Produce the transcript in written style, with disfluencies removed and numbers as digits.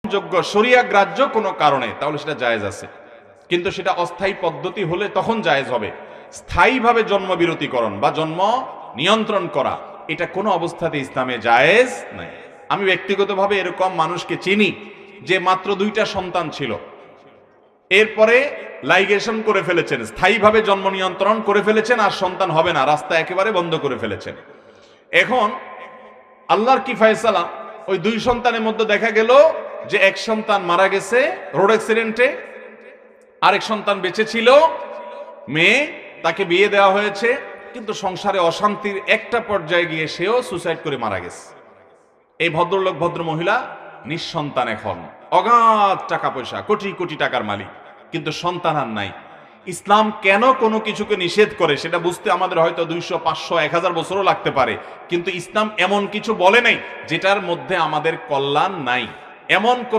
যোগ্য শরিয়া গ্রাহ্য কোনো কারণে, তাহলে সেটা জায়েজ আছে। কিন্তু সেটা অস্থায়ী পদ্ধতি হলে তখন জায়েজ হবে। স্থায়ীভাবে জন্ম বিরতিকরণ বা জন্ম নিয়ন্ত্রণ করা, এটা কোনো অবস্থাতে ইসলামে জায়েজ নাই। আমি ব্যক্তিগতভাবে এরকম মানুষকে চিনি যে মাত্র 2টা সন্তান ছিল, এরপরে লাইগেশন করে ফেলেছেন, স্থায়ীভাবে জন্ম নিয়ন্ত্রণ করে ফেলেছেন, আর সন্তান হবে না, রাস্তা একেবারে বন্ধ করে ফেলেছেন। এখন আল্লাহর কি ফয়সালা, ওই 2 সন্তানের মধ্যে দেখা গেল যে এক সন্তান মারা গেছে রোড অ্যাক্সিডেন্টে, আরেক সন্তান বেঁচে ছিল, মেয়ে, তাকে বিয়ে দেওয়া হয়েছে, কিন্তু সংসারে অশান্তির একটা পর্যায়ে গিয়ে সেও সুসাইড করে মারা গেছে। এই ভদ্রলোক ভদ্র মহিলা নিঃসন্তান, এখন অগাধ টাকা পয়সা, কোটি কোটি টাকার মালিক, কিন্তু সন্তান আর নাই। ইসলাম কেন কোনো কিছুকে নিষেধ করে সেটা বুঝতে আমাদের হয়তো 200, 500, 1000 বছরও লাগতে পারে, কিন্তু ইসলাম এমন কিছু বলে নাই যেটার মধ্যে আমাদের কল্যাণ নাই। এমন